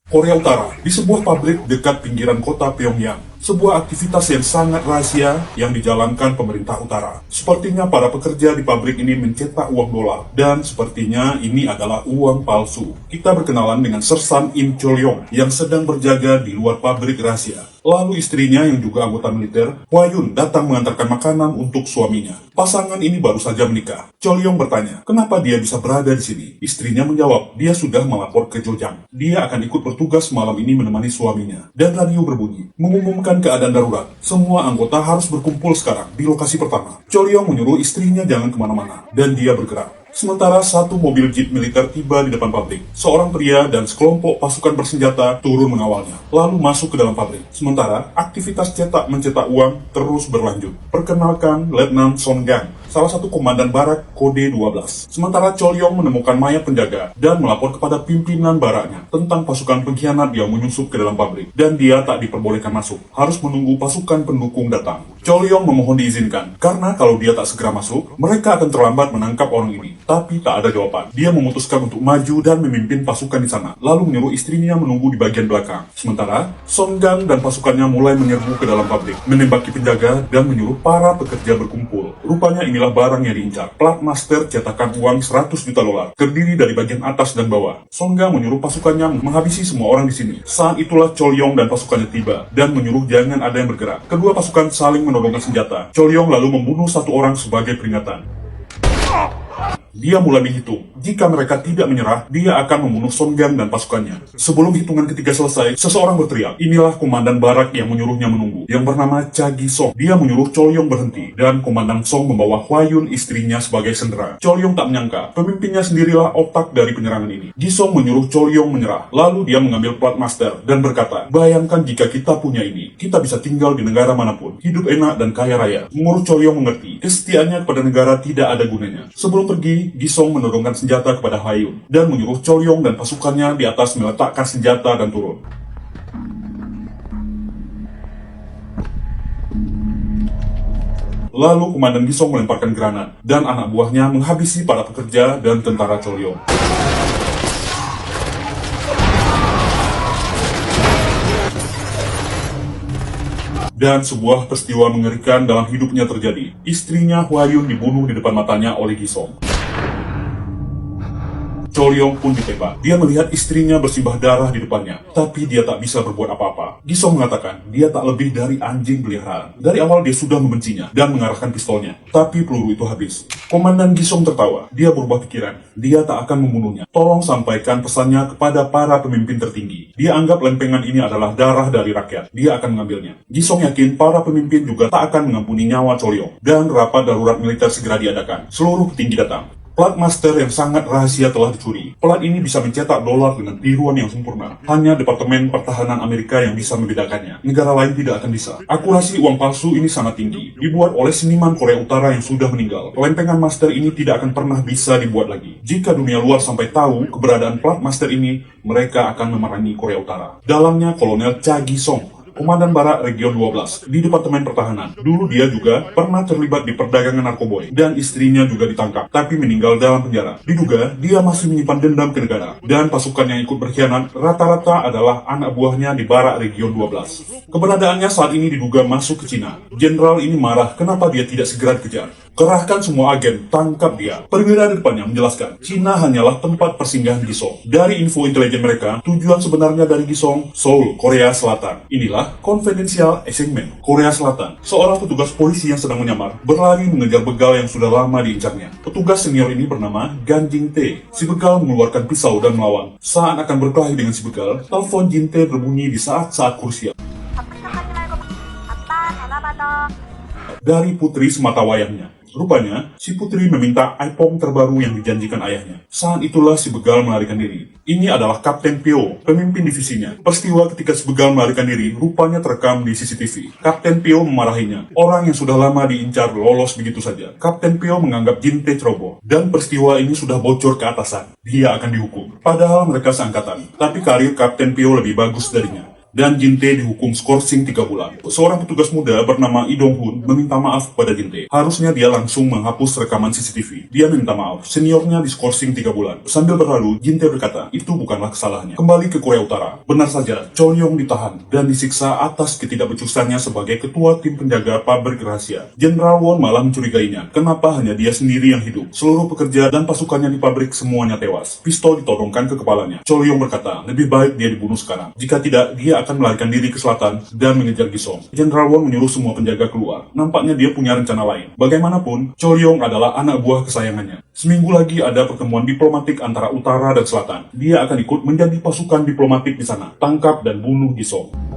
Korea Utara, di sebuah pabrik dekat pinggiran kota Pyongyang. Sebuah aktivitas yang sangat rahasia yang dijalankan pemerintah utara. Sepertinya para pekerja di pabrik ini mencetak uang dolar, dan sepertinya ini adalah uang palsu. Kita berkenalan dengan Sersan Im Cholyong yang sedang berjaga di luar pabrik rahasia. Lalu istrinya yang juga anggota militer, Hwayun, datang mengantarkan makanan untuk suaminya. Pasangan ini baru saja menikah. Cholyong bertanya, kenapa dia bisa berada di sini? Istrinya menjawab, dia sudah melapor ke Jojang. Dia akan ikut bertugas malam ini menemani suaminya. Dan radio berbunyi, mengumumkan keadaan darurat. Semua anggota harus berkumpul sekarang di lokasi pertama. Cholyong menyuruh istrinya jangan kemana-mana, dan dia bergerak. Sementara satu mobil jeep militer tiba di depan pabrik. Seorang pria dan sekelompok pasukan bersenjata turun mengawalnya, lalu masuk ke dalam pabrik. Sementara aktivitas mencetak uang terus berlanjut. Perkenalkan Letnan Song Gang, salah satu komandan barak kode 12. Sementara Cholyong menemukan mayat penjaga dan melapor kepada pimpinan baraknya tentang pasukan pengkhianat yang menyusup ke dalam pabrik, dan dia tak diperbolehkan masuk, harus menunggu pasukan pendukung datang. Cholyong memohon diizinkan, karena kalau dia tak segera masuk, mereka akan terlambat menangkap orang ini. Tapi tak ada jawaban. Dia memutuskan untuk maju dan memimpin pasukan di sana, lalu menyuruh istrinya menunggu di bagian belakang. Sementara, Song Gang dan pasukannya mulai menyerbu ke dalam pabrik, menembaki penjaga dan menyuruh para pekerja berkumpul. Rupanya inilah barang yang diincar. Plat master cetakan uang 100 juta dolar, terdiri dari bagian atas dan bawah. Song Gang menyuruh pasukannya menghabisi semua orang di sini. Saat itulah Cholyong dan pasukannya tiba dan menyuruh jangan ada yang bergerak. Kedua pasukan saling menodongkan senjata. Cholyong lalu membunuh satu orang sebagai peringatan. Dia mulai menghitung. Jika mereka tidak menyerah, dia akan membunuh Song Gang dan pasukannya. Sebelum hitungan ketiga selesai, seseorang berteriak. Inilah komandan barak yang menyuruhnya menunggu, yang bernama Cha Gi-song. Dia menyuruh Cholyong berhenti, dan komandan Song membawa Hwayun istrinya sebagai sendera. Cholyong tak menyangka, pemimpinnya sendirilah otak dari penyerangan ini. Gi-song menyuruh Cholyong menyerah. Lalu dia mengambil plat master dan berkata, bayangkan jika kita punya ini, kita bisa tinggal di negara manapun, hidup enak dan kaya raya. Mengurus Cholyong mengerti, kesetiaannya kepada negara tidak ada gunanya. Sebelum pergi, Gi-song menodongkan senjata kepada Hwayun dan menyuruh Cholyong dan pasukannya di atas meletakkan senjata dan turun. Lalu komandan Gi-song melemparkan granat dan anak buahnya menghabisi para pekerja dan tentara Cholyong. Dan sebuah peristiwa mengerikan dalam hidupnya terjadi. Istrinya Hwayun dibunuh di depan matanya oleh Gi-song. Cholyong pun ditembak. Dia melihat istrinya bersimbah darah di depannya, tapi dia tak bisa berbuat apa-apa. Gi-song mengatakan, dia tak lebih dari anjing peliharaan. Dari awal dia sudah membencinya dan mengarahkan pistolnya, tapi peluru itu habis. Komandan Gi-song tertawa. Dia berubah pikiran. Dia tak akan membunuhnya. Tolong sampaikan pesannya kepada para pemimpin tertinggi. Dia anggap lempengan ini adalah darah dari rakyat. Dia akan mengambilnya. Gi-song yakin para pemimpin juga tak akan mengampuni nyawa Cholyong. Dan rapat darurat militer segera diadakan. Seluruh petinggi datang. Plat master yang sangat rahasia telah dicuri. Plat ini bisa mencetak dolar dengan tiruan yang sempurna. Hanya Departemen Pertahanan Amerika yang bisa membedakannya. Negara lain tidak akan bisa. Akurasi uang palsu ini sangat tinggi. Dibuat oleh seniman Korea Utara yang sudah meninggal. Lempengan master ini tidak akan pernah bisa dibuat lagi. Jika dunia luar sampai tahu keberadaan plat master ini, mereka akan memerangi Korea Utara. Dalamnya Kolonel Cha Gi-song, komandan barak Region 12 di Departemen Pertahanan. Dulu dia juga pernah terlibat di perdagangan narkoboy dan istrinya juga ditangkap, tapi meninggal dalam penjara. Diduga dia masih menyimpan dendam ke negara, dan pasukan yang ikut berkhianat rata-rata adalah anak buahnya di barak Region 12. Keberadaannya saat ini diduga masuk ke Cina. Jenderal ini marah kenapa dia tidak segera dikejar. Kerahkan semua agen, tangkap dia. Perwira di depannya menjelaskan, Cina hanyalah tempat persinggahan Gi-song. Dari info intelijen mereka, tujuan sebenarnya dari Gi-song, Seoul, Korea Selatan. Inilah Confidential Assignment, Korea Selatan. Seorang petugas polisi yang sedang menyamar, berlari mengejar begal yang sudah lama diincarnya. Petugas senior ini bernama Gan Jing-tae. Si begal mengeluarkan pisau dan melawan. Saat akan berkelahi dengan si begal, telepon Jin-tae berbunyi di saat-saat krusial. Dari putri semata wayangnya. Rupanya, si putri meminta iPhone terbaru yang dijanjikan ayahnya. Saat itulah si begal melarikan diri. Ini adalah Kapten Pyo, pemimpin divisinya. Peristiwa ketika si begal melarikan diri rupanya terekam di CCTV. Kapten Pyo memarahinya. Orang yang sudah lama diincar lolos begitu saja. Kapten Pyo menganggap Jin-tae ceroboh. Dan peristiwa ini sudah bocor ke atasan. Dia akan dihukum. Padahal mereka seangkatan. Tapi karir Kapten Pyo lebih bagus darinya. dan Jin-tae dihukum skorsing 3 bulan. Seorang petugas muda bernama Lee Dong-hun meminta maaf kepada Jin-tae. Harusnya dia langsung menghapus rekaman CCTV. Dia meminta maaf, seniornya diskorsing 3 bulan. Sambil berlalu, Jin-tae berkata, itu bukanlah kesalahannya. Kembali ke Korea Utara. Benar saja, Chol-yong ditahan dan disiksa atas ketidakbecusannya sebagai ketua tim penjaga pabrik rahasia. Jenderal Won malah mencurigainya. Kenapa hanya dia sendiri yang hidup? Seluruh pekerja dan pasukannya di pabrik semuanya tewas. Pistol ditodongkan ke kepalanya. Chol-yong berkata, lebih baik dia dibunuh sekarang. Jika tidak, dia akan melarikan diri ke selatan dan mengejar Gisong. Jenderal Won menyuruh semua penjaga keluar. Nampaknya dia punya rencana lain. Bagaimanapun, Chol-yong adalah anak buah kesayangannya. Seminggu lagi ada pertemuan diplomatik antara utara dan selatan. Dia akan ikut menjadi pasukan diplomatik di sana. Tangkap dan bunuh Gisong.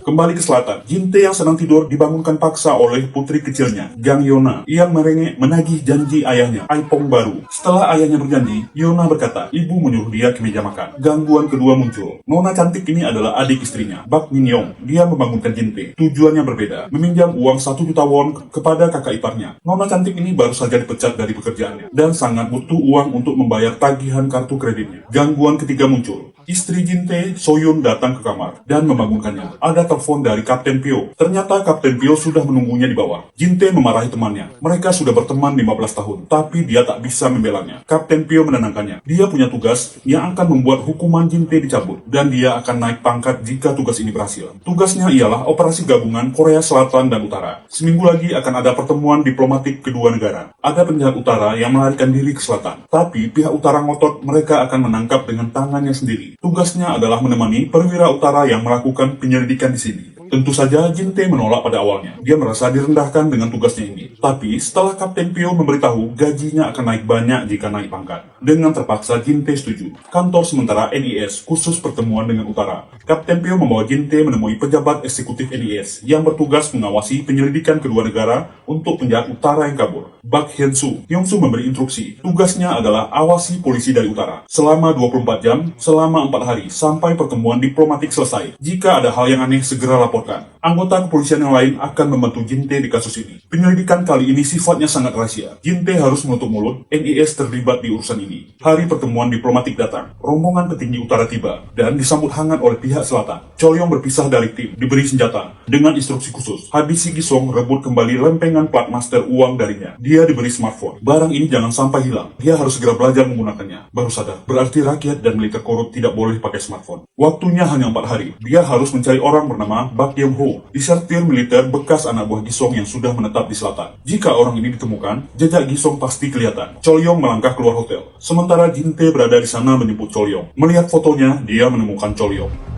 Kembali ke selatan, Jin-tae yang sedang tidur dibangunkan paksa oleh putri kecilnya, Gang Yona, yang merengek menagih janji ayahnya, Aipong baru. Setelah ayahnya berjanji, Yona berkata, ibu menyuruh dia ke meja makan. Gangguan kedua muncul. Nona cantik ini adalah adik istrinya, Bak Min-yong. Dia membangunkan Jin-tae. Tujuannya berbeda, meminjam uang 1 juta won kepada kakak iparnya. Nona cantik ini baru saja dipecat dari pekerjaannya, dan sangat butuh uang untuk membayar tagihan kartu kreditnya. Gangguan ketiga muncul. Istri Jin-tae, Soyun, datang ke kamar dan membangunkannya. Ada telepon dari Kapten Pyo. Ternyata Kapten Pyo sudah menunggunya di bawah. Jin-tae memarahi temannya. Mereka sudah berteman 15 tahun, tapi dia tak bisa membelanya. Kapten Pyo menenangkannya. Dia punya tugas yang akan membuat hukuman Jin-tae dicabut, dan dia akan naik pangkat jika tugas ini berhasil. Tugasnya ialah operasi gabungan Korea Selatan dan Utara. Seminggu lagi akan ada pertemuan diplomatik kedua negara. Ada penjahat utara yang melarikan diri ke selatan, tapi pihak utara ngotot mereka akan menangkap dengan tangannya sendiri. Tugasnya adalah menemani perwira utara yang melakukan penyelidikan di sini. Tentu saja Jin-tae menolak pada awalnya. Dia merasa direndahkan dengan tugasnya ini. Tapi setelah Kapten Pyo memberitahu gajinya akan naik banyak jika naik pangkat. Dengan terpaksa Jin-tae setuju. Kantor sementara NIS khusus pertemuan dengan utara. Kapten Pyo membawa Jin-tae menemui pejabat eksekutif NIS yang bertugas mengawasi penyelidikan kedua negara untuk penjahat utara yang kabur. Bak Hyun-soo. Hyun-soo memberi instruksi. Tugasnya adalah awasi polisi dari utara selama 24 jam, selama 4 hari, sampai pertemuan diplomatik selesai. Jika ada hal yang aneh, segera lapor. Anggota kepolisian yang lain akan membantu Jin-tae di kasus ini. Penyelidikan kali ini sifatnya sangat rahasia. Jin-tae harus menutup mulut, NIS terlibat di urusan ini. Hari pertemuan diplomatik datang. Rombongan petinggi utara tiba dan disambut hangat oleh pihak selatan. Chol-yong berpisah dari tim, diberi senjata dengan instruksi khusus. Habis si Gisong rebut kembali lempengan plat master uang darinya. Dia diberi smartphone. Barang ini jangan sampai hilang. Dia harus segera belajar menggunakannya. Baru sadar, berarti rakyat dan militer korup tidak boleh pakai smartphone. Waktunya hanya 4 hari. Dia harus mencari orang bernama Bak Yong-ho, disertir militer bekas anak buah Gisong yang sudah menetap di selatan. Jika orang ini ditemukan, jejak Gisong pasti kelihatan. Chol-yong melangkah keluar hotel. Sementara Jin-tae berada di sana menjemput Chol-yong. Melihat fotonya, dia menemukan Chol-yong.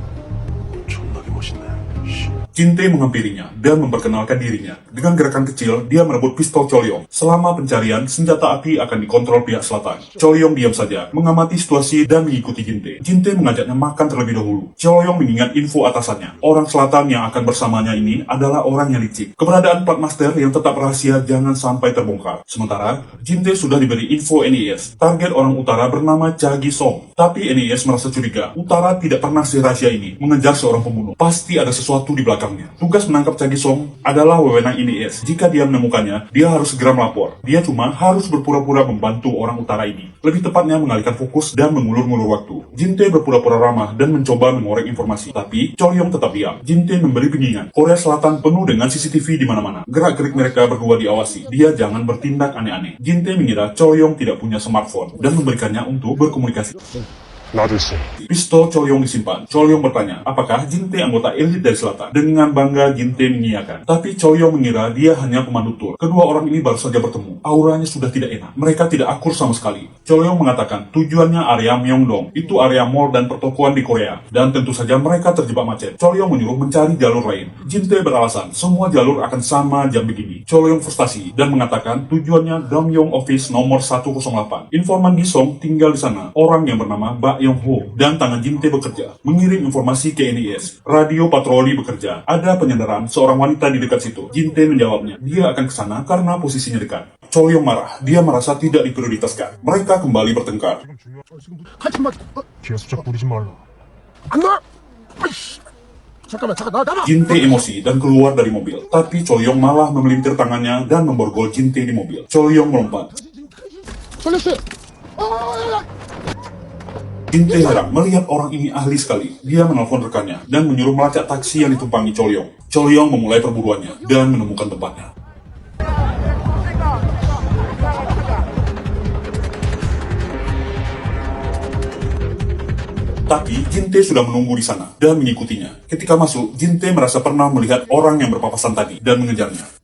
Jin-tae menghampirinya dan memperkenalkan dirinya. Dengan gerakan kecil, dia merebut pistol Chol-yong. Selama pencarian, senjata api akan dikontrol pihak selatan. Chol-yong diam saja, mengamati situasi dan mengikuti Jin-tae. Jin-tae mengajaknya makan terlebih dahulu. Chol-yong mengingat info atasannya. Orang selatan yang akan bersamanya ini adalah orang yang licik. Keberadaan plat master yang tetap rahasia jangan sampai terbongkar. Sementara, Jin-tae sudah diberi info NIS. Target orang utara bernama Cha Gi-song. Tapi NIS merasa curiga. Utara tidak pernah serahasia ini mengejar seorang pembunuh. Pasti ada sesuatu di belakang. Tugas menangkap Cha Gi-song adalah wewenang NIS. Jika dia menemukannya, dia harus segera melapor. Dia cuma harus berpura-pura membantu orang utara ini. Lebih tepatnya mengalihkan fokus dan mengulur-ngulur waktu. Jin-tae berpura-pura ramah dan mencoba mengorek informasi. Tapi Chol-yong tetap diam. Jin-tae memberi bimbingan. Korea Selatan penuh dengan CCTV di mana-mana. Gerak-gerik mereka berdua diawasi. Dia jangan bertindak aneh-aneh. Jin-tae mengira Chol-yong tidak punya smartphone dan memberikannya untuk berkomunikasi. Pistol Chol-yong disimpan. Chol-yong bertanya, apakah Jin-tae anggota elit dari selatan? Dengan bangga Jin-tae mengiyakan. Tapi Chol-yong mengira dia hanya pemandu tur. Kedua orang ini baru saja bertemu. Auranya sudah tidak enak. Mereka tidak akur sama sekali. Chol-yong mengatakan tujuannya area Myeongdong. Itu area mall dan pertokoan di Korea. Dan tentu saja mereka terjebak macet. Chol-yong menyuruh mencari jalur lain. Jin-tae beralasan semua jalur akan sama jam begini. Chol-yong frustasi dan mengatakan tujuannya Gamyong Office nomor 108. Informan Gisong tinggal di sana. Orang yang bernama Bak Yong-ho dan tangan Jin-tae bekerja, mengirim informasi ke NIS. Radio patroli bekerja. Ada penyandaran seorang wanita di dekat situ. Jin-tae menjawabnya. Dia akan ke sana karena posisinya dekat. Chol-yong marah. Dia merasa tidak diprioritaskan. Mereka kembali bertengkar. Jin-tae emosi dan keluar dari mobil. Tapi Chol-yong malah memelintir tangannya dan memborgol Jin-tae di mobil. Chol-yong melompat. Jinte heran melihat orang ini ahli sekali. Dia menelpon rekannya dan menyuruh melacak taksi yang ditumpangi Cholyong. Cholyong memulai perburuannya dan menemukan tempatnya. Tapi Jinte sudah menunggu di sana dan mengikutinya. Ketika masuk, Jinte merasa pernah melihat orang yang berpapasan tadi dan mengejarnya.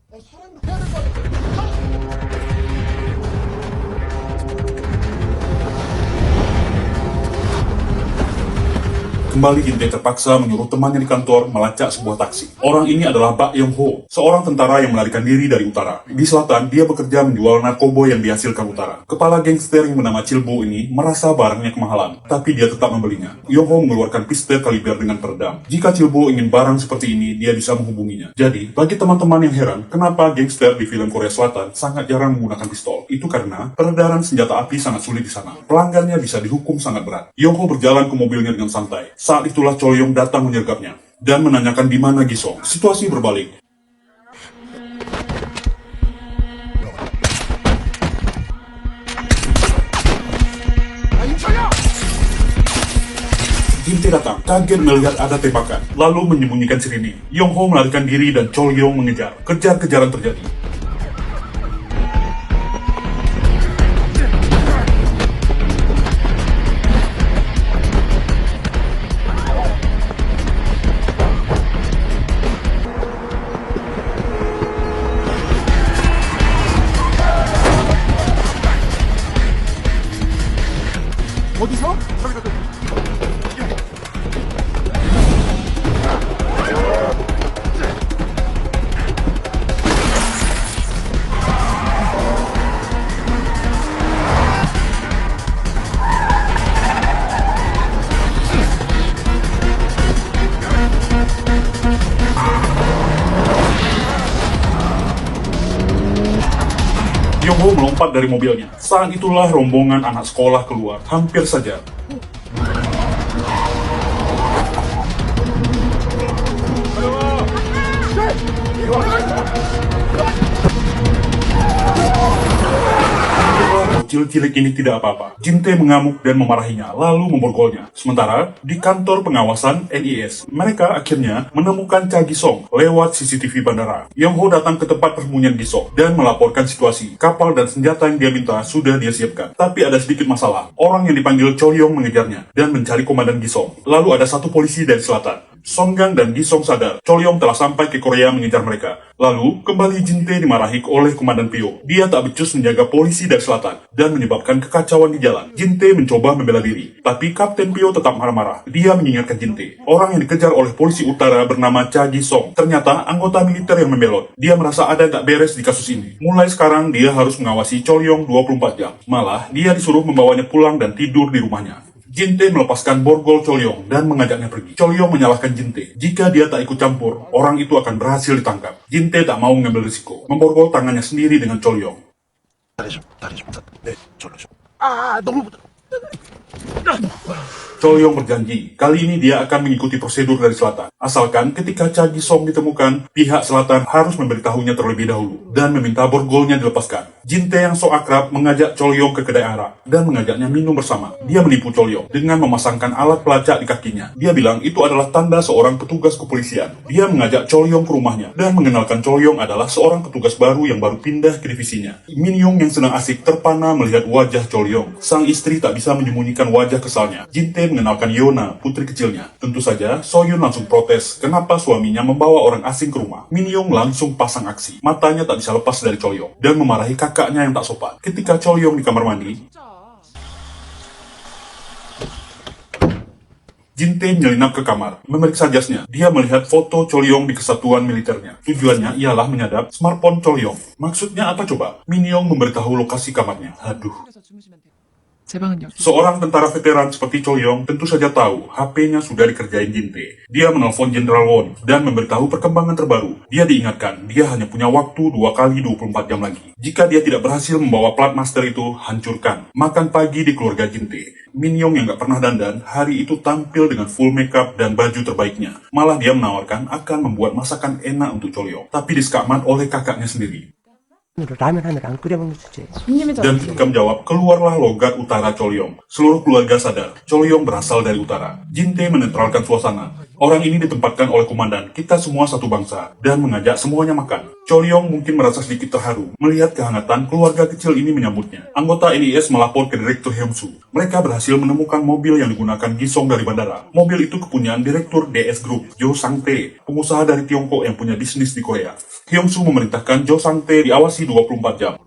Kembali Jinte terpaksa menyuruh temannya di kantor melacak sebuah taksi. Orang ini adalah Bak Yong Ho, seorang tentara yang melarikan diri dari utara. Di selatan, dia bekerja menjual narkoba yang dihasilkan utara. Kepala gangster yang bernama Chilbo ini merasa barangnya kemahalan, tapi dia tetap membelinya. Yong Ho mengeluarkan pistol kaliber dengan peredam. Jika Chilbo ingin barang seperti ini, dia bisa menghubunginya. Jadi, bagi teman-teman yang heran, kenapa gangster di film Korea Selatan sangat jarang menggunakan pistol? Itu karena peredaran senjata api sangat sulit di sana. Pelanggannya bisa dihukum sangat berat. Yong Ho berjalan ke mobilnya dengan santai. Saat itulah Cholyong datang menyergapnya dan menanyakan di mana Gisong. Situasi berbalik. Jinte datang, kaget melihat ada tembakan, lalu menyembunyikan sirine. Yong Ho melarikan diri dan Cholyong mengejar. Kejar-kejaran terjadi. 어디서? Yong Ho melompat dari mobilnya. Saat itulah rombongan anak sekolah keluar. Hampir saja. Bocil cilik ini tidak apa-apa. Jinte mengamuk dan memarahinya, lalu memborgolnya. Sementara, di kantor pengawasan NIS, mereka akhirnya menemukan Cha Gisong lewat CCTV bandara. Yong Ho datang ke tempat persembunyian Gisong dan melaporkan situasi. Kapal dan senjata yang dia minta sudah dia siapkan. Tapi ada sedikit masalah. Orang yang dipanggil Cholyong mengejarnya dan mencari komandan Gisong. Lalu ada satu polisi dari selatan. Songgang dan Gisong sadar Cholyong telah sampai ke Korea mengejar mereka. Lalu, kembali Jinte dimarahi oleh Komandan Pyo. Dia tak becus menjaga polisi dari selatan dan menyebabkan kekacauan di jalan. Jinte mencoba membela diri, tapi Kapten Pyo tetap marah-marah. Dia mengingatkan Jinte, orang yang dikejar oleh polisi utara bernama Cha Gisong ternyata anggota militer yang membelot. Dia merasa ada yang tak beres di kasus ini. Mulai sekarang dia harus mengawasi Cholyong 24 jam. Malah, dia disuruh membawanya pulang dan tidur di rumahnya. Jinte melepaskan borgol Cholyong dan mengajaknya pergi. Cholyong menyalahkan Jinte. Jika dia tak ikut campur, orang itu akan berhasil ditangkap. Jinte tak mau mengambil risiko, memborgol tangannya sendiri dengan Cholyong. Cholyong berjanji, kali ini dia akan mengikuti prosedur dari selatan. Asalkan ketika Cha Gisong ditemukan, pihak selatan harus memberitahunya terlebih dahulu dan meminta borgolnya dilepaskan. Jinte yang sok akrab mengajak Cholyong ke kedai arak dan mengajaknya minum bersama. Dia menipu Cholyong dengan memasangkan alat pelacak di kakinya. Dia bilang itu adalah tanda seorang petugas kepolisian. Dia mengajak Cholyong ke rumahnya dan mengenalkan Cholyong adalah seorang petugas baru yang baru pindah ke divisinya. Min Young yang sedang asik terpana melihat wajah Cholyong. Sang istri tak bisa menyembunyikan wajah kesalnya. Jinte mengenalkan Yona, putri kecilnya. Tentu saja, Soyun langsung protes kenapa suaminya membawa orang asing ke rumah. Min Young langsung pasang aksi. Matanya tak bisa lepas dari Cholyong dan memarahi kakaknya yang tak sopan. Ketika Cholyong di kamar mandi, Jinte menyelinap ke kamar, memeriksa jasnya. Dia melihat foto Cholyong di kesatuan militernya. Tujuannya ialah menyadap smartphone Cholyong. Maksudnya apa coba? Min Young memberitahu lokasi kamarnya. Aduh. 제 방은 여기. Seorang tentara veteran seperti Cholyong tentu saja tahu HP-nya sudah dikerjain Jinte. Dia menelpon Jenderal Won dan memberitahu perkembangan terbaru. Dia diingatkan, dia hanya punya waktu 2 kali 24 jam lagi. Jika dia tidak berhasil membawa plat master itu, hancurkan. Makan pagi di keluarga Jinte. Min Young yang gak pernah dandan, hari itu tampil dengan full makeup dan baju terbaiknya. Malah dia menawarkan akan membuat masakan enak untuk Cholyong, tapi diskamat oleh kakaknya sendiri. 라면 하나를 안 끓여 먹는 주제에. 손님이 Dan ketika menjawab, keluarlah logat utara Cholyong. Seluruh keluarga sadar, Cholyong berasal dari utara. Jinte menetralkan suasana. Orang ini ditempatkan oleh komandan, kita semua satu bangsa, dan mengajak semuanya makan. Cholyong mungkin merasa sedikit terharu melihat kehangatan keluarga kecil ini menyambutnya. Anggota NIS melapor ke Direktur Hyung-soo. Mereka berhasil menemukan mobil yang digunakan Gisong dari bandara. Mobil itu kepunyaan Direktur DS Group, Jo Sang-tae, pengusaha dari Tiongkok yang punya bisnis di Korea. Hyung-soo memerintahkan Jo Sang-tae diawasi 24 jam.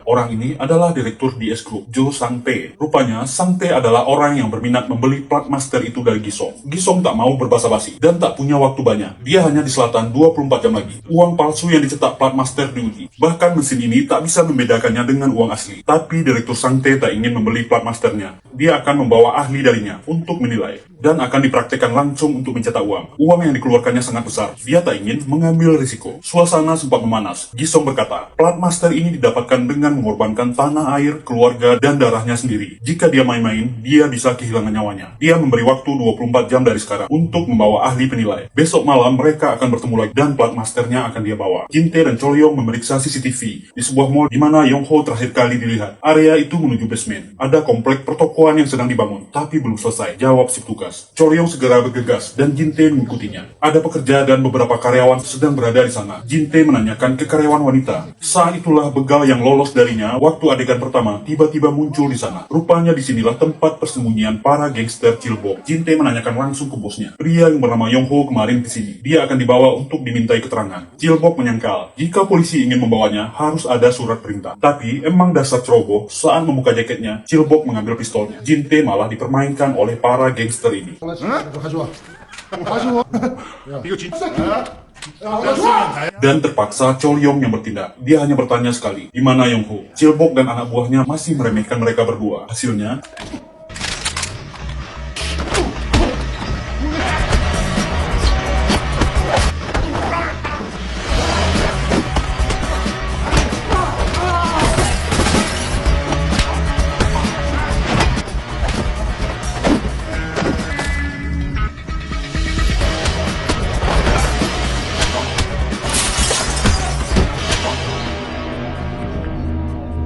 Orang ini adalah Direktur DS Group, Jo Sang-tae. Rupanya, Sang-tae adalah orang yang berminat membeli plat master itu dari Gisong. Gisong tak mau berbasa-basi dan tak punya waktu banyak. Dia hanya di selatan 24 jam lagi. Uang palsu yang dicetak plat master diuji. Bahkan mesin ini tak bisa membedakannya dengan uang asli. Tapi Direktur Sang-tae tak ingin membeli plat masternya. Dia akan membawa ahli darinya untuk menilai dan akan dipraktekkan langsung untuk mencetak uang. Uang yang dikeluarkannya sangat besar. Dia tak ingin mengambil risiko. Suasana sempat memanas. Gisong berkata, plat master ini didapatkan dengan mengorbankan tanah air, keluarga, dan darahnya sendiri. Jika dia main-main, dia bisa kehilangan nyawanya. Dia memberi waktu 24 jam dari sekarang untuk membawa ahli penilai. Besok malam mereka akan bertemu lagi dan plat masternya akan dia bawa. Jinte dan Cholyong memeriksa CCTV di sebuah mall di mana Yong-ho terakhir kali dilihat. Area itu menuju basement. Ada komplek pertokoan yang sedang dibangun, tapi belum selesai. Jawab si tugas. Cholyong segera bergegas dan Jinte mengikutinya. Ada pekerja dan beberapa karyawan sedang berada di sana. Jinte menanyakan ke karyawan wanita. Saat itulah begal yang lolos darinya waktu adegan pertama tiba-tiba muncul di sana. Rupanya disinilah tempat persembunyian para gangster Chilbok. Jinte menanyakan langsung ke bosnya. Pria yang bernama Yong-ho kemarin di sini. Dia akan dibawa untuk dimintai keterangan. Chilbok menyangkal jika polisi ingin membawanya harus ada surat perintah. Tapi emang dasar ceroboh, saat membuka jaketnya, Chilbok mengambil pistolnya. Jinte malah dipermainkan oleh para gangster ini. Dan terpaksa Cholyong yang bertindak. Dia hanya bertanya sekali, di mana Yong-ho? Chilbok dan anak buahnya masih meremehkan mereka berdua. Hasilnya,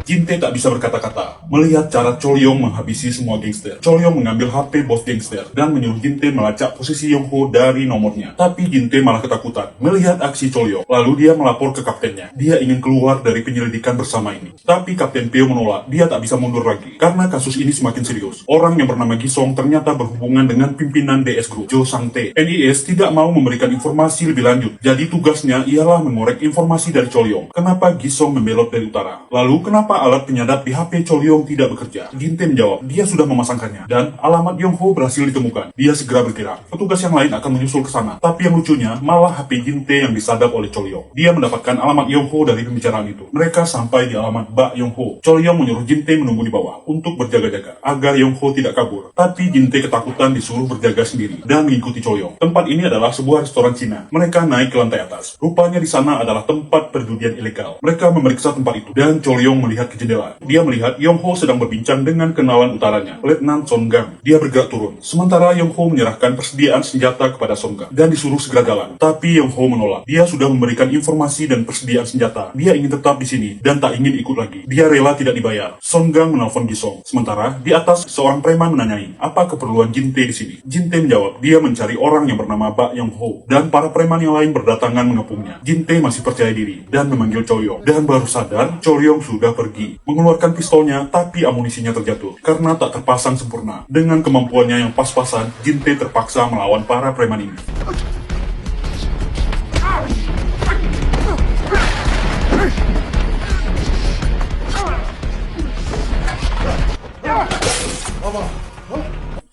Jinte tak bisa berkata-kata melihat cara Cholyong menghabisi semua gangster. Cholyong mengambil HP bos gangster dan menyuruh Jinte melacak posisi Yong-ho dari nomornya. Tapi Jinte malah ketakutan melihat aksi Cholyong. Lalu dia melapor ke kaptennya. Dia ingin keluar dari penyelidikan bersama ini. Tapi Kapten Peo menolak. Dia tak bisa mundur lagi karena kasus ini semakin serius. Orang yang bernama Gisong ternyata berhubungan dengan pimpinan DS Group, Jo Sang-tae. NIS tidak mau memberikan informasi lebih lanjut. Jadi tugasnya ialah mengorek informasi dari Cholyong. Kenapa Gisong membelot dari utara? Lalu kenapa alat penyadap di HP Cholyong tidak bekerja? Jinte menjawab, dia sudah memasangkannya dan alamat Yong-ho berhasil ditemukan. Dia segera bergerak. Petugas yang lain akan menyusul ke sana. Tapi yang lucunya, malah HP Jinte yang disadap oleh Cholyong. Dia mendapatkan alamat Yong-ho dari pembicaraan itu. Mereka sampai di alamat Bak Yong-ho. Cholyong menyuruh Jinte menunggu di bawah untuk berjaga-jaga agar Yong-ho tidak kabur. Tapi Jinte ketakutan disuruh berjaga sendiri dan mengikuti Cholyong. Tempat ini adalah sebuah restoran Cina. Mereka naik ke lantai atas. Rupanya di sana adalah tempat perjudian ilegal. Mereka memeriksa tempat itu dan Cholyong melihat ke jendela. Dia melihat Yong-ho sedang berbincang dengan kenalan utaranya, Letnan Son-gang. Dia bergerak turun. Sementara Yong-ho menyerahkan persediaan senjata kepada Son-gang dan disuruh segera jalan. Tapi Yong-ho menolak. Dia sudah memberikan informasi dan persediaan senjata. Dia ingin tetap di sini dan tak ingin ikut lagi. Dia rela tidak dibayar. Son-gang menelpon Gisong. Sementara di atas seorang preman menanyai, apa keperluan Jinte di sini? Jinte menjawab, dia mencari orang yang bernama Bak Yong-ho dan para preman yang lain berdatangan mengepungnya. Jinte masih percaya diri dan memanggil Cholyong dan baru sadar Cholyong sudah pergi. Mengeluarkan pistolnya, tapi amunisinya terjatuh karena tak terpasang sempurna. Dengan kemampuannya yang pas-pasan, Jinte terpaksa melawan para preman ini.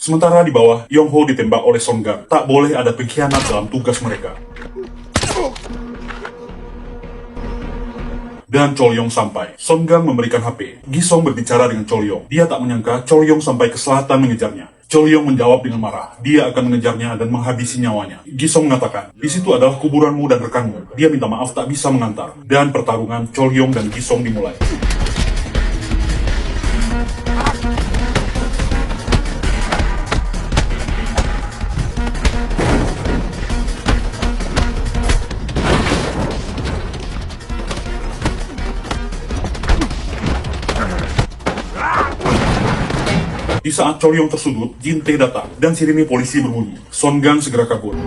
Sementara di bawah, Yong-ho ditembak oleh Son-gang. Tak boleh ada pengkhianat dalam tugas mereka. Dan Cholyong sampai. Son-gang memberikan HP. Gisong berbicara dengan Cholyong. Dia tak menyangka Cholyong sampai ke selatan mengejarnya. Cholyong menjawab dengan marah. Dia akan mengejarnya dan menghabisi nyawanya. Gisong mengatakan, di situ adalah kuburanmu dan rekanmu. Dia minta maaf tak bisa mengantar. Dan pertarungan Cholyong dan Gisong dimulai. Di saat Cholyong tersudut, Jin-tae datang dan sirine polisi berbunyi. Songgang segera kabur.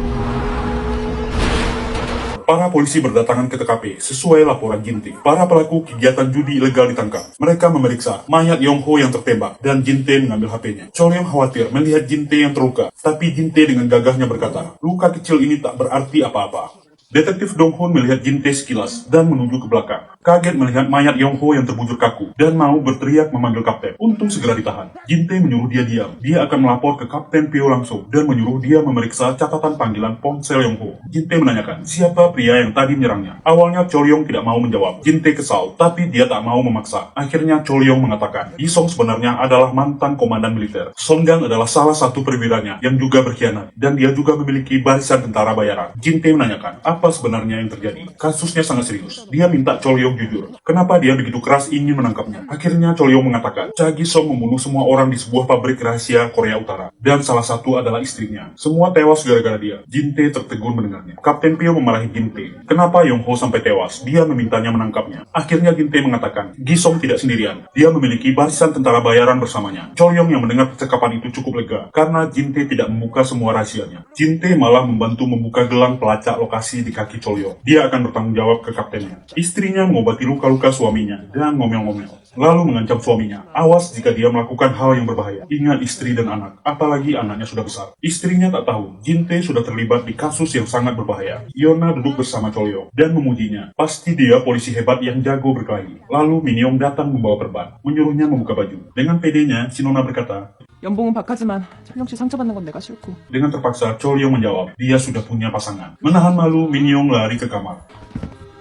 Para polisi berdatangan ke TKP sesuai laporan Jin-tae. Para pelaku kegiatan judi ilegal ditangkap. Mereka memeriksa mayat Yong-ho yang tertembak dan Jin-tae mengambil HP-nya. Cholyong khawatir melihat Jin-tae yang terluka, tapi Jin-tae dengan gagahnya berkata, luka kecil ini tak berarti apa-apa. Detektif Dong-hoon melihat Jin-tae sekilas dan menuju ke belakang. Kaget melihat mayat Yong-ho yang terbujur kaku dan mau berteriak memanggil kapten. Untung segera ditahan. Jin-tae menyuruh dia diam. Dia akan melapor ke Kapten Pyo langsung dan menyuruh dia memeriksa catatan panggilan ponsel Yong-ho. Jin-tae menanyakan siapa pria yang tadi menyerangnya. Awalnya Cholyong tidak mau menjawab. Jin-tae kesal, tapi dia tak mau memaksa. Akhirnya Cholyong mengatakan, Gi-song sebenarnya adalah mantan komandan militer. Songgang adalah salah satu perwiranya yang juga berkhianat dan dia juga memiliki barisan tentara bayaran. Jin-tae menanyakan, apa sebenarnya yang terjadi? Kasusnya sangat serius. Dia minta Cholyong jujur. Kenapa dia begitu keras ingin menangkapnya? Akhirnya Cholyong mengatakan, Cha Gi-song membunuh semua orang di sebuah pabrik rahasia Korea Utara. Dan salah satu adalah istrinya. Semua tewas gara-gara dia. Jin-tae tertegun mendengarnya. Kapten Pyo memarahi Jin-tae. Kenapa Yong-ho sampai tewas? Dia memintanya menangkapnya. Akhirnya Jin-tae mengatakan, Gi-song tidak sendirian. Dia memiliki barisan tentara bayaran bersamanya. Cholyong yang mendengar percakapan itu cukup lega. Karena Jin-tae tidak membuka semua rahasianya. Jin-tae malah membantu membuka gelang pelacak lokasi di kaki Cholyong. Dia akan bertanggung jawab ke kaptennya. Istrinya mengobati luka-luka suaminya dan ngomel-ngomel. Lalu mengancam suaminya, awas jika dia melakukan hal yang berbahaya. Ingat istri dan anak, apalagi anaknya sudah besar. Istrinya tak tahu, Jin-tae sudah terlibat di kasus yang sangat berbahaya. Yona duduk bersama Cholyong dan memujinya. Pasti dia polisi hebat yang jago berkelahi. Lalu Min-young datang membawa perban, menyuruhnya membuka baju. Dengan pedenya, Shinona berkata, 연봉은 박하지만 철령 씨 상처받는 건 내가 싫고. dengan terpaksa Cholyong menjawab, dia sudah punya pasangan. Menahan malu, Min-young lari ke kamar.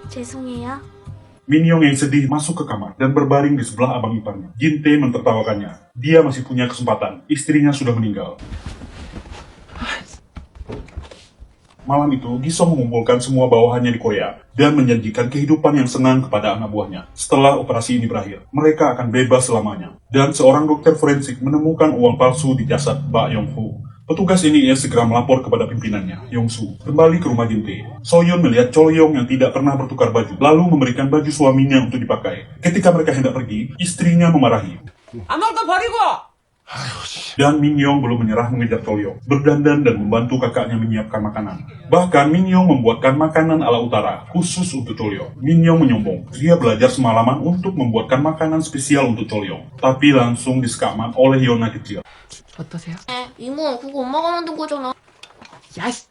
죄송해요. Min-young yang sedih masuk ke kamar dan berbaring di sebelah abang iparnya. Jin-tae mentertawakannya. Dia masih punya kesempatan. Istrinya sudah meninggal. Malam itu, Gi-song mengumpulkan semua bawahannya di Korea dan menjanjikan kehidupan yang senang kepada anak buahnya. Setelah operasi ini berakhir, mereka akan bebas selamanya. Dan seorang dokter forensik menemukan uang palsu di jasad Ba Yong-ho. Petugas ini segera melapor kepada pimpinannya, Yong-su. Kembali ke rumah Jin-tae, So-yeon melihat Cholyong yang tidak pernah bertukar baju, lalu memberikan baju suaminya untuk dipakai. Ketika mereka hendak pergi, istrinya memarahi. 아무것도 버리고! Dan Min-young belum menyerah mengejar Cholyong, berdandan dan membantu kakaknya menyiapkan makanan. Bahkan Min-young membuatkan makanan ala utara, khusus untuk Cholyong. Min-young menyombong, dia belajar semalaman untuk membuatkan makanan spesial untuk Cholyong, tapi langsung disekakmat oleh Yona kecil. 어떠세요? 이모, 그거 엄마가 만든 거잖아. 야씨!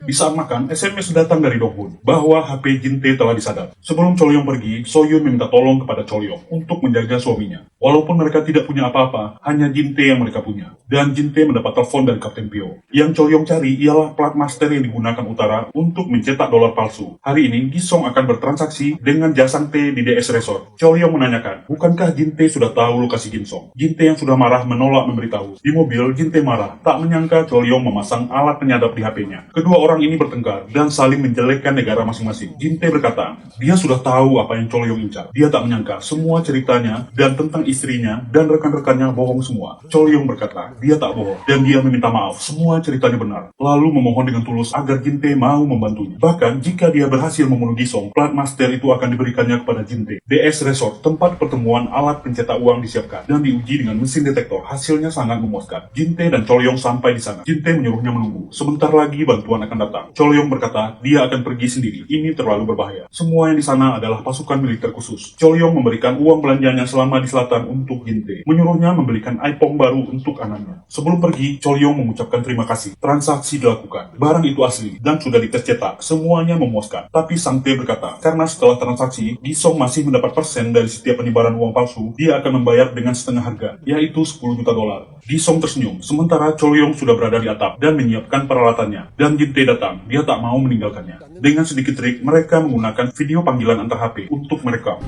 Di saat makan, SMS datang dari Dong-hoon bahwa HP Jin-tae telah disadap. Sebelum Cholyong pergi, So-yeon meminta tolong kepada Cholyong untuk menjaga suaminya. Walaupun mereka tidak punya apa-apa, hanya Jin-tae yang mereka punya. Dan Jin-tae mendapat telepon dari Kapten Pyo. Yang Cholyong cari ialah plat master yang digunakan Utara untuk mencetak dolar palsu. Hari ini, Gi-song akan bertransaksi dengan Jasang-tae di DS Resort. Cholyong menanyakan, bukankah Jin-tae sudah tahu lokasi Gi-song? Jin-tae yang sudah marah menolak memberitahu. Di mobil, Jin-tae marah, tak menyangka Cholyong memasang alat penyadap di HP-nya. Kedua orang ini bertengkar dan saling menjelekkan negara masing-masing. Jin-tae berkata, dia sudah tahu apa yang Cholyong incar. Dia tak menyangka semua ceritanya dan tentang istrinya dan rekan-rekannya bohong semua. Cholyong berkata, dia tak bohong dan dia meminta maaf. Semua ceritanya benar. Lalu memohon dengan tulus agar Jin-tae mau membantunya. Bahkan jika dia berhasil membunuh Gi-song, plat master itu akan diberikannya kepada Jin-tae. DS Resort, tempat pertemuan alat pencetak uang disiapkan dan diuji dengan mesin detektor. Hasilnya sangat memuaskan. Jin-tae dan Cholyong sampai di sana. Jin-tae menyuruhnya menunggu. Sebentar lagi bantuan akan datang. Cholyong berkata, dia akan pergi sendiri. Ini terlalu berbahaya. Semua yang di sana adalah pasukan militer khusus. Cholyong memberikan uang belanjanya selama di selatan untuk Jin-tae. Menyuruhnya membelikan iPhone baru untuk anaknya. Sebelum pergi, Cholyong mengucapkan terima kasih. Transaksi dilakukan. Barang itu asli dan sudah dites cetak. Semuanya memuaskan. Tapi Sang-tae berkata, karena setelah transaksi, Gi-song masih mendapat persen dari setiap penyebaran uang palsu, dia akan membayar dengan setengah harga, yaitu 10 juta dolar. Gi-song tersenyum, sementara Cholyong sudah berada di atap dan menyiapkan peralatannya. Dan Jin-tae datang, dia tak mau meninggalkannya. Dengan sedikit trik, mereka menggunakan video panggilan antar HP untuk merekam.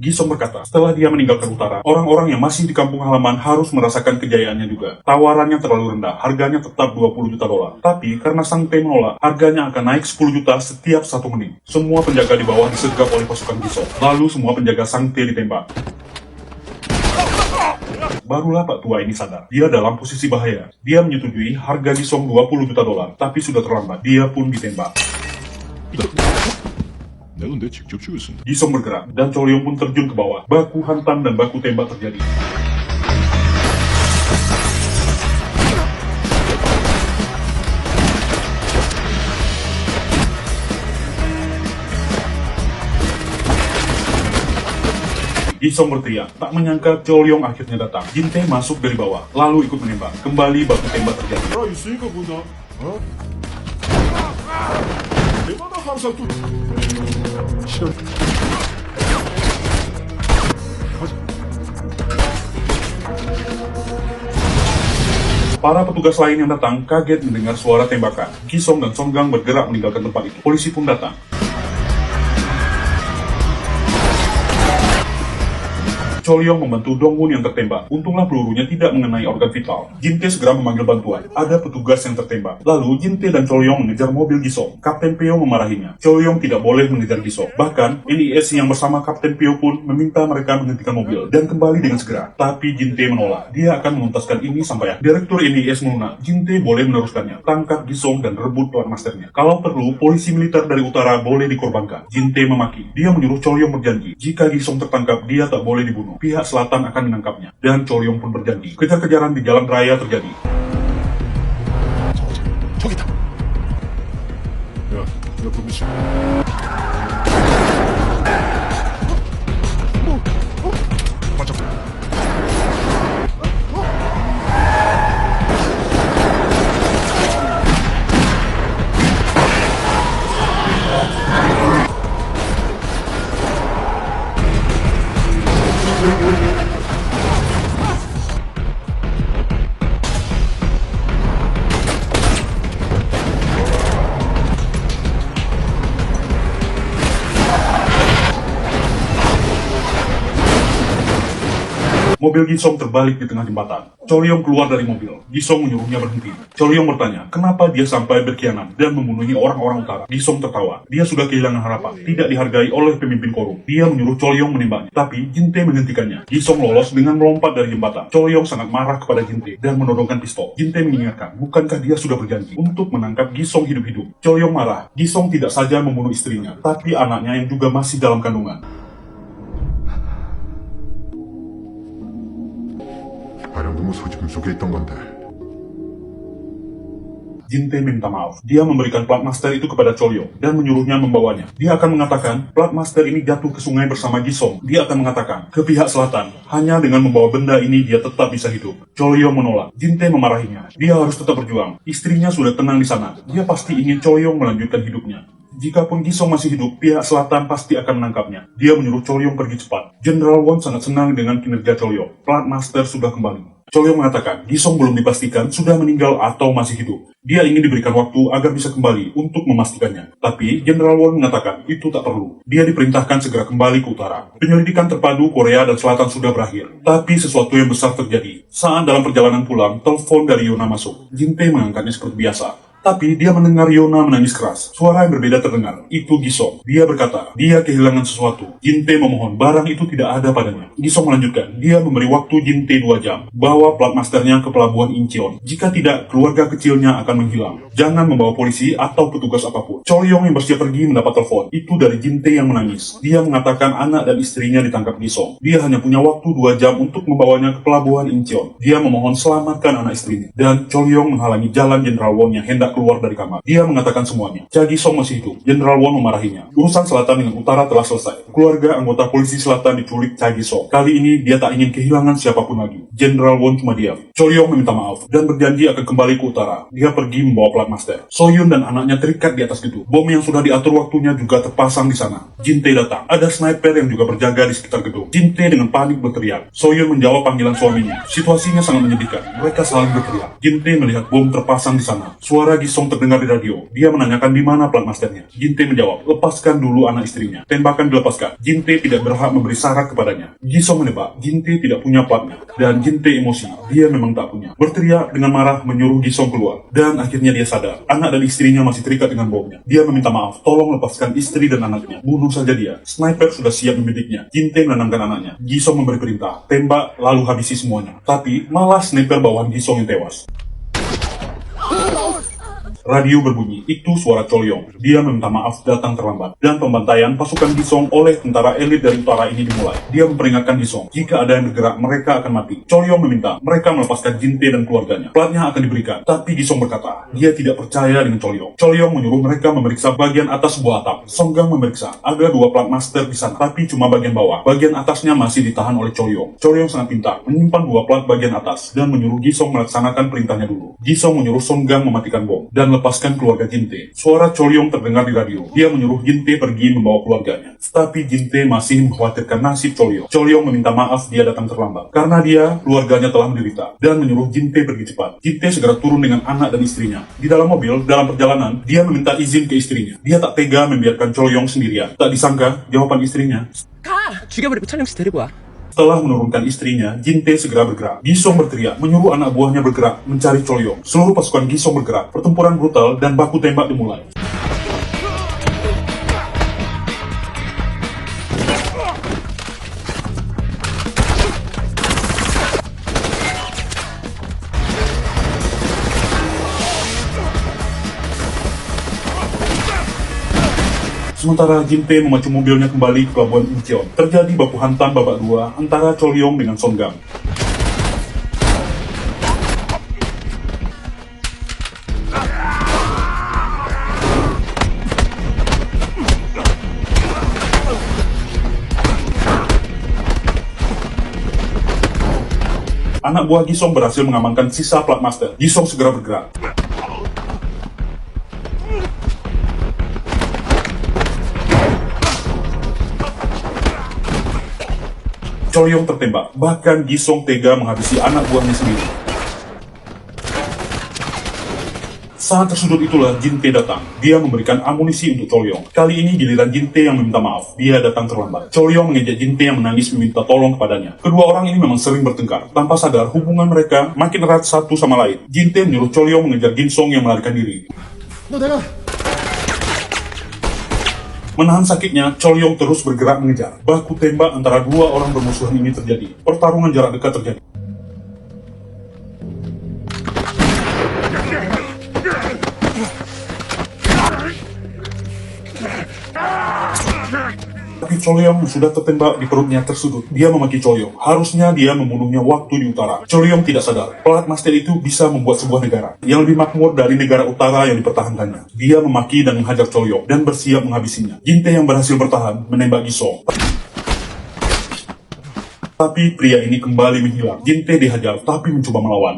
Gi-song berkata, setelah dia meninggalkan Utara, orang-orang yang masih di kampung halaman harus merasakan kejayaannya juga. Tawarannya terlalu rendah, harganya tetap 20 juta dolar. Tapi karena Sang-tae menolak, harganya akan naik 10 juta setiap 1 menit. Semua penjaga di bawah disergap oleh pasukan Gi-song. Lalu semua penjaga Sang-tae ditembak. Barulah Pak Tua ini sadar, dia dalam posisi bahaya. Dia menyetujui harga Gi-song 20 juta dolar, tapi sudah terlambat, dia pun ditembak. 내가 근데 직접 죽였습니다. Gisong bergerak dan Cholyong pun terjun ke bawah. Baku hantam dan baku tembak terjadi. Gisong berteriak, tak menyangka Cholyong akhirnya datang. Jin-tae masuk dari bawah, lalu ikut menembak. Kembali baku tembak terjadi. 있으니까 본다. 어? 내마다 항상 또 싫어. Para petugas lain yang datang kaget mendengar suara tembakan. Gisong dan Songgang bergerak meninggalkan tempat itu. Polisi pun datang. Cholyong membantu Dongwon yang tertembak. Untunglah pelurunya tidak mengenai organ vital. Jin-tae segera memanggil bantuan. Ada petugas yang tertembak. Lalu Jin-tae dan Cholyong mengejar mobil Gisong. Kapten Pyo memarahinya. Cholyong tidak boleh mengejar Gisong. Bahkan, NIS yang bersama Kapten Pyo pun meminta mereka menghentikan mobil dan kembali dengan segera. Tapi Jin-tae menolak. Dia akan menuntaskan ini sampai akhir. Direktur NIS melunak. Jin-tae boleh meneruskannya. Tangkap Gisong dan rebut Plat Masternya. Kalau perlu, polisi militer dari utara boleh dikorbankan. Jin-tae memaki. Dia menyuruh Cholyong berjanji. Jika Gisong tertangkap, dia tak boleh dibunuh. Pihak selatan akan menangkapnya. Dan Cholyong pun berjanji. Kejar-kejaran di jalan raya terjadi. 저기다. 야, 너 보기 싫어. 반짝. Mobil Gisong terbalik di tengah jembatan. Cholyong keluar dari mobil. Gisong menyuruhnya berhenti. Cholyong bertanya, kenapa dia sampai berkhianat dan membunuhi orang-orang utara. Gisong tertawa. Dia sudah kehilangan harapan. Tidak dihargai oleh pemimpin korup. Dia menyuruh Cholyong menembaknya. Tapi Jin-tae menghentikannya. Gisong lolos dengan melompat dari jembatan. Cholyong sangat marah kepada Jin-tae dan menodongkan pistol. Jin-tae mengingatkan, bukankah dia sudah berjanji untuk menangkap Gisong hidup-hidup. Cholyong marah. Gisong tidak saja membunuh istrinya, tapi anaknya yang juga masih dalam kandungan. 아령도 소지품 속에 있던 건데. Jin-tae minta maaf. Dia memberikan plat master itu kepada Cholyong dan menyuruhnya membawanya. Dia akan mengatakan, plat master ini jatuh ke sungai bersama Gisong. Dia akan mengatakan, ke pihak selatan, hanya dengan membawa benda ini dia tetap bisa hidup. Cholyong menolak. Jin-tae memarahinya. Dia harus tetap berjuang. Istrinya sudah tenang di sana. Dia pasti ingin Cholyong melanjutkan hidupnya. Jikapun Gisong masih hidup, pihak selatan pasti akan menangkapnya. Dia menyuruh Cholyong pergi cepat. Jenderal Won sangat senang dengan kinerja Cholyong. Plat master sudah kembali. Cholyong mengatakan, Gisong belum dipastikan sudah meninggal atau masih hidup. Dia ingin diberikan waktu agar bisa kembali untuk memastikannya. Tapi, Jenderal Won mengatakan itu tak perlu. Dia diperintahkan segera kembali ke utara. Penyelidikan terpadu Korea dan Selatan sudah berakhir. Tapi sesuatu yang besar terjadi. Saat dalam perjalanan pulang, telepon dari Yona masuk. Jin-tae mengangkatnya seperti biasa. Tapi dia mendengar Yona menangis keras. Suara yang berbeda terdengar. Itu Gisong. Dia berkata, dia kehilangan sesuatu. Jin-tae memohon, barang itu tidak ada padanya. Gisong melanjutkan, dia memberi waktu Jin-tae 2 jam. Bawa plat masternya ke pelabuhan Incheon. Jika tidak, keluarga kecilnya akan menghilang. Jangan membawa polisi atau petugas apapun. Cholyong yang bersiap pergi mendapat telepon. Itu dari Jin-tae yang menangis. Dia mengatakan anak dan istrinya ditangkap Gisong. Dia hanya punya waktu 2 jam untuk membawanya ke pelabuhan Incheon. Dia memohon selamatkan anak istrinya. Dan Cholyong menghalangi jalan Jenderal Won yang hendak keluar dari kamar. Dia mengatakan semuanya. Cha Gisong masih hidup. Jenderal Won memarahinya. Urusan selatan dengan utara telah selesai. Keluarga anggota polisi selatan diculik Cha Gisong. Kali ini dia tak ingin kehilangan siapapun lagi. Jenderal Won cuma diam. Cholyong meminta maaf dan berjanji akan kembali ke utara. Dia pergi membawa plat master. Soyun dan anaknya terikat di atas gedung. Bom yang sudah diatur waktunya juga terpasang di sana. Jin-tae datang. Ada sniper yang juga berjaga di sekitar gedung. Jin-tae dengan panik berteriak. Soyun menjawab panggilan suaminya. Situasinya sangat menyedihkan. Mereka saling berteriak. Jin-tae melihat bom terpasang di sana. Suara Gisong terdengar di radio. Dia menanyakan di mana plat masternya. Jin-tae menjawab, lepaskan dulu anak istrinya. Tembakan dilepaskan. Jin-tae tidak berhak memberi syarat kepadanya. Gisong menebak, Jin-tae tidak punya platnya. Dan Jin-tae emosi. Dia memang tak punya. Berteriak dengan marah menyuruh Gisong keluar. Dan akhirnya dia sadar. Anak dan istrinya masih terikat dengan bomnya. Dia meminta maaf. Tolong lepaskan istri dan anaknya. Bunuh saja dia. Sniper sudah siap membidiknya. Jin-tae menenangkan anaknya. Gisong memberi perintah. Tembak lalu habisi semuanya. Tapi malah sniper bawahan Gisong yang tewas. Radio berbunyi, itu suara Cholyong. Dia meminta maaf datang terlambat. Dan pembantaian pasukan Gisong oleh tentara elit dari utara ini dimulai. Dia memperingatkan Gisong, jika ada yang bergerak mereka akan mati. Cholyong meminta mereka melepaskan Jin-tae dan keluarganya. Platnya akan diberikan, tapi Gisong berkata, dia tidak percaya dengan Cholyong. Cholyong menyuruh mereka memeriksa bagian atas sebuah atap. Songgang memeriksa, ada 2 plat master di sana, tapi cuma bagian bawah. Bagian atasnya masih ditahan oleh Cholyong. Cholyong sangat pintar, menyimpan 2 plat bagian atas, dan menyuruh Gisong melaksanakan perintahnya dulu. Gisong menyuruh Songgang mematikan bom, dan lepaskan keluarga Jin-tae. Suara Cholyong terdengar di radio. Dia menyuruh Jin-tae pergi membawa keluarganya. Tapi Jin-tae masih mengkhawatirkan nasib Cholyong. Cholyong meminta maaf dia datang terlambat, karena dia, keluarganya telah menderita, dan menyuruh Jin-tae pergi cepat. Jin-tae segera turun dengan anak dan istrinya. Di dalam mobil, dalam perjalanan, dia meminta izin ke istrinya. Dia tak tega membiarkan Cholyong sendirian. Tak disangka, jawaban istrinya, 가! 죽여버리고 천영씨 데리고 와. setelah menurunkan istrinya, Jin-tae segera bergerak. Gisong berteriak, menyuruh anak buahnya bergerak, mencari Cholyong. Seluruh pasukan Gisong bergerak. Pertempuran brutal dan baku tembak dimulai. Sementara Jin-tae memacu mobilnya kembali ke pelabuhan Incheon. Terjadi baku hantam babak 2 antara Cholyong dengan Songgang. Anak buah Gisong berhasil mengamankan sisa plat master. Gisong segera bergerak. Cholyong tertembak, bahkan Gisong tega menghabisi anak buahnya sendiri. Saat tersudut itulah Jin-tae datang. Dia memberikan amunisi untuk Cholyong. Kali ini giliran Jin-tae yang meminta maaf. Dia datang terlambat. Cholyong mengejek Jin-tae yang menangis meminta tolong kepadanya. Kedua orang ini memang sering bertengkar. Tanpa sadar, hubungan mereka makin erat satu sama lain. Jin-tae menyuruh Cholyong mengejar Ginsong yang melarikan diri. Menahan sakitnya, Cholyong terus bergerak mengejar. Baku tembak antara 2 orang bermusuhan ini terjadi. Pertarungan jarak dekat terjadi. Tapi Cholyong yang sudah tertembak di perutnya tersudut. Dia memaki Cholyong. Harusnya dia membunuhnya waktu di utara. Cholyong tidak sadar. Plat master itu bisa membuat sebuah negara yang lebih makmur dari negara utara yang dipertahankannya. Dia memaki dan menghajar Cholyong dan bersiap menghabisinya. Jin-tae yang berhasil bertahan menembak Gisong. Tapi pria ini kembali menghilang. Jin-tae dihajar tapi mencoba melawan.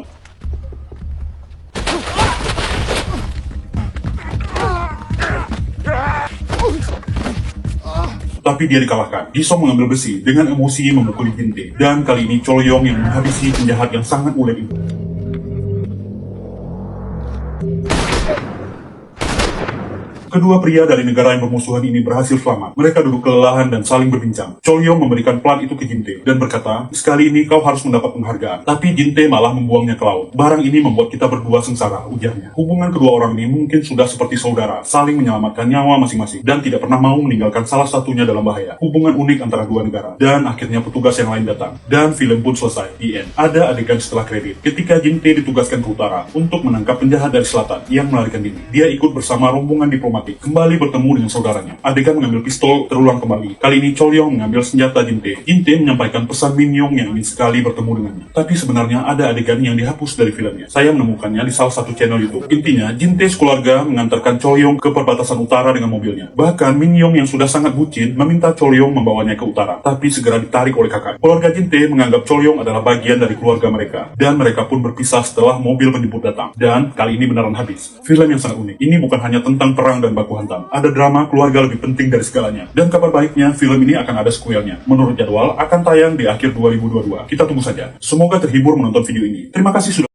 Tapi dia dikalahkan. Gisong mengambil besi dengan emosi memukuli Jin-tae. Dan kali ini Cholyong yang menghabisi penjahat yang sangat ulet itu. Kedua pria dari negara yang bermusuhan ini berhasil selamat. Mereka duduk kelelahan dan saling berbincang. Cholyong memberikan plat itu ke Jin-tae dan berkata, sekali ini kau harus mendapat penghargaan. Tapi Jin-tae malah membuangnya ke laut. Barang ini membuat kita berdua sengsara, ujarnya. Hubungan kedua orang ini mungkin sudah seperti saudara, saling menyelamatkan nyawa masing-masing, dan tidak pernah mau meninggalkan salah satunya dalam bahaya. Hubungan unik antara dua negara. Dan akhirnya petugas yang lain datang. Dan film pun selesai. The end. Ada adegan setelah kredit. Ketika Jin-tae ditugaskan ke utara untuk menangkap penjahat dari selatan yang melarikan diri. Dia ikut bersama rombongan diplomatik kembali bertemu dengan saudaranya. Adegan mengambil pistol terulang kembali. Kali ini Cholyong mengambil senjata Jin-tae. Jin-tae menyampaikan pesan Min-young yang ingin sekali bertemu dengannya. Tapi sebenarnya ada adegan yang dihapus dari filmnya. Saya menemukannya di salah satu channel YouTube. Intinya, Jin-tae sekeluarga mengantarkan Cholyong ke perbatasan utara dengan mobilnya. Bahkan Min-young yang sudah sangat bucin meminta Cholyong membawanya ke utara, tapi segera ditarik oleh kakak. Keluarga Jin-tae menganggap Cholyong adalah bagian dari keluarga mereka, dan mereka pun berpisah setelah mobil penjemput datang. Dan kali ini beneran habis. Film yang sangat unik. Ini bukan hanya tentang perang dan baku hantam. Ada drama keluarga lebih penting dari segalanya. Dan kabar baiknya, film ini akan ada sequelnya. Menurut jadwal, akan tayang di akhir 2022. Kita tunggu saja. Semoga terhibur menonton video ini. Terima kasih sudah